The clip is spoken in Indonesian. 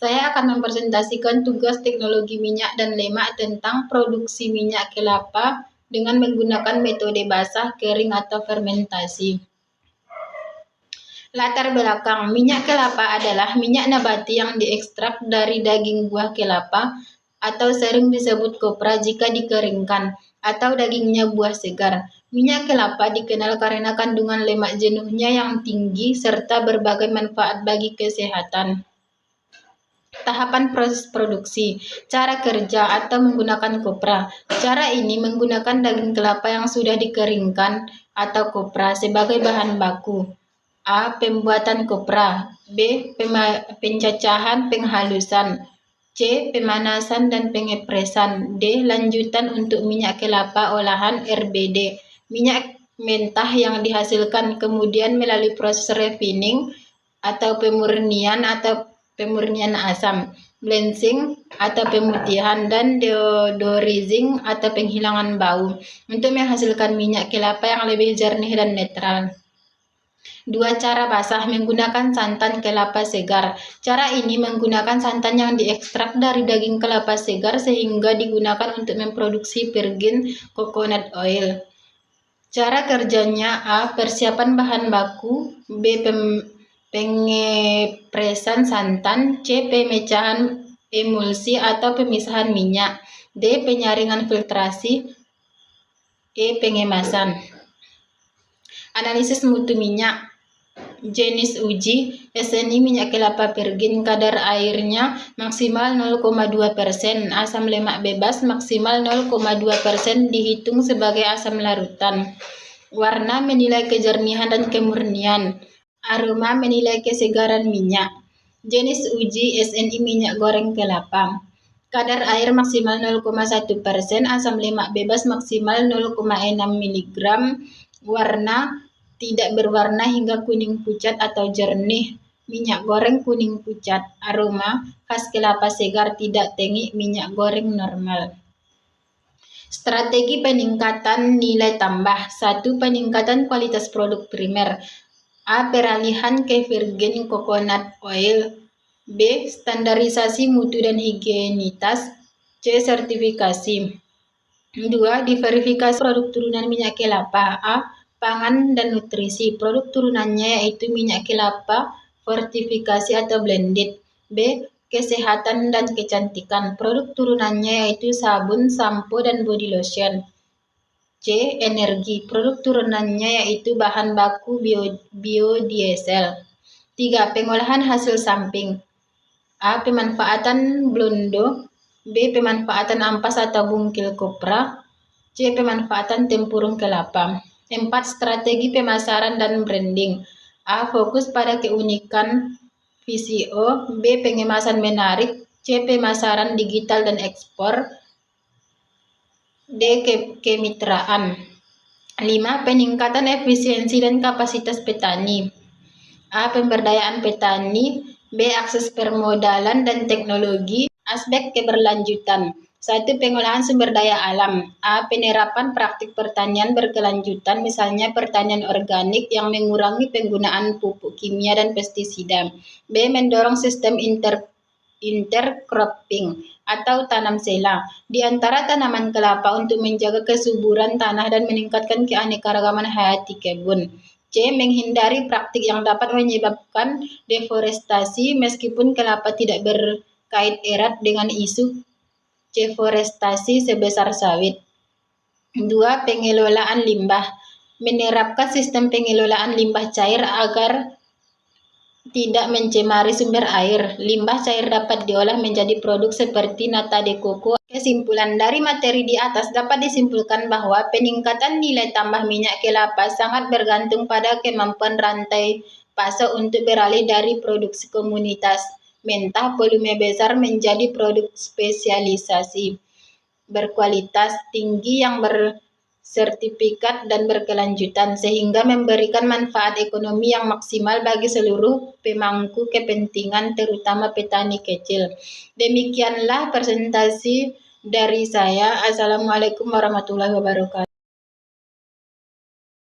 Saya akan mempresentasikan tugas teknologi minyak dan lemak tentang produksi minyak kelapa dengan menggunakan metode basah, kering, atau fermentasi. Latar belakang, minyak kelapa adalah minyak nabati yang diekstrak dari daging buah kelapa atau sering disebut kopra jika dikeringkan, atau dagingnya buah segar. Minyak kelapa dikenal karena kandungan lemak jenuhnya yang tinggi serta berbagai manfaat bagi kesehatan. Tahapan proses produksi, cara kerja atau menggunakan kopra. Cara ini menggunakan daging kelapa yang sudah dikeringkan atau kopra sebagai bahan baku. A. Pembuatan kopra. B. Pencacahan penghalusan. C. Pemanasan dan pengepresan. D. Lanjutan untuk minyak kelapa olahan RBD. Minyak mentah yang dihasilkan kemudian melalui proses refining atau pemurnian asam, blanching atau pemutihan, dan deodorizing atau penghilangan bau untuk menghasilkan minyak kelapa yang lebih jernih dan netral. 2. Cara basah menggunakan santan kelapa segar. Cara ini menggunakan santan yang diekstrak dari daging kelapa segar sehingga digunakan untuk memproduksi virgin coconut oil. Cara kerjanya: A. Persiapan bahan baku. B. Pengepresan santan. C. Pemecahan emulsi atau pemisahan minyak. D. Penyaringan filtrasi. E. Pengemasan. Analisis mutu minyak. Jenis uji: SNI minyak kelapa virgin, kadar airnya maksimal 0,2%, asam lemak bebas maksimal 0,2%, dihitung sebagai asam larutan. Warna menilai kejernihan dan kemurnian. Aroma menilai kesegaran minyak. Jenis uji SNI minyak goreng kelapa. Kadar air maksimal 0,1%, asam lemak bebas maksimal 0,6 mg. Warna tidak berwarna hingga kuning pucat atau jernih. Minyak goreng kuning pucat. Aroma khas kelapa segar, tidak tengik, minyak goreng normal. Strategi peningkatan nilai tambah. 1. Peningkatan kualitas produk primer. A. Peralihan ke virgin coconut oil. B. Standarisasi mutu dan higienitas. C. Sertifikasi. 2. Diverifikasi produk turunan minyak kelapa. A. Pangan dan nutrisi. Produk turunannya yaitu minyak kelapa, fortifikasi atau blended. B. Kesehatan dan kecantikan. Produk turunannya yaitu sabun, sampo, dan body lotion. C. Energi. Produk turunannya yaitu bahan baku biodiesel. 3. Pengolahan hasil samping. A. Pemanfaatan blondo. B. Pemanfaatan ampas atau bungkil kopra. C. Pemanfaatan tempurung kelapa. 4. Strategi pemasaran dan branding. A. Fokus pada keunikan VCO. B. Pengemasan menarik. C. Pemasaran digital dan ekspor. D. Kemitraan. 5. Peningkatan efisiensi dan kapasitas petani. A. Pemberdayaan petani. B. Akses permodalan dan teknologi. Aspek keberlanjutan. 1. Pengolahan sumber daya alam. A. Penerapan praktik pertanian berkelanjutan, misalnya pertanian organik yang mengurangi penggunaan pupuk kimia dan pestisida. B. Mendorong sistem intercropping atau tanam sela di antara tanaman kelapa untuk menjaga kesuburan tanah dan meningkatkan keanekaragaman hayati kebun. C. Menghindari praktik yang dapat menyebabkan deforestasi meskipun kelapa tidak berkait erat dengan isu deforestasi sebesar sawit. 2. Pengelolaan limbah. Menerapkan sistem pengelolaan limbah cair agar tidak mencemari sumber air. Limbah cair dapat diolah menjadi produk seperti nata de coco. Kesimpulan dari materi di atas dapat disimpulkan bahwa peningkatan nilai tambah minyak kelapa sangat bergantung pada kemampuan rantai pasok untuk beralih dari produksi komunitas mentah volume besar menjadi produk spesialisasi berkualitas tinggi yang bersertifikat dan berkelanjutan, sehingga memberikan manfaat ekonomi yang maksimal bagi seluruh pemangku kepentingan, terutama petani kecil. Demikianlah presentasi dari saya. Assalamualaikum warahmatullahi wabarakatuh.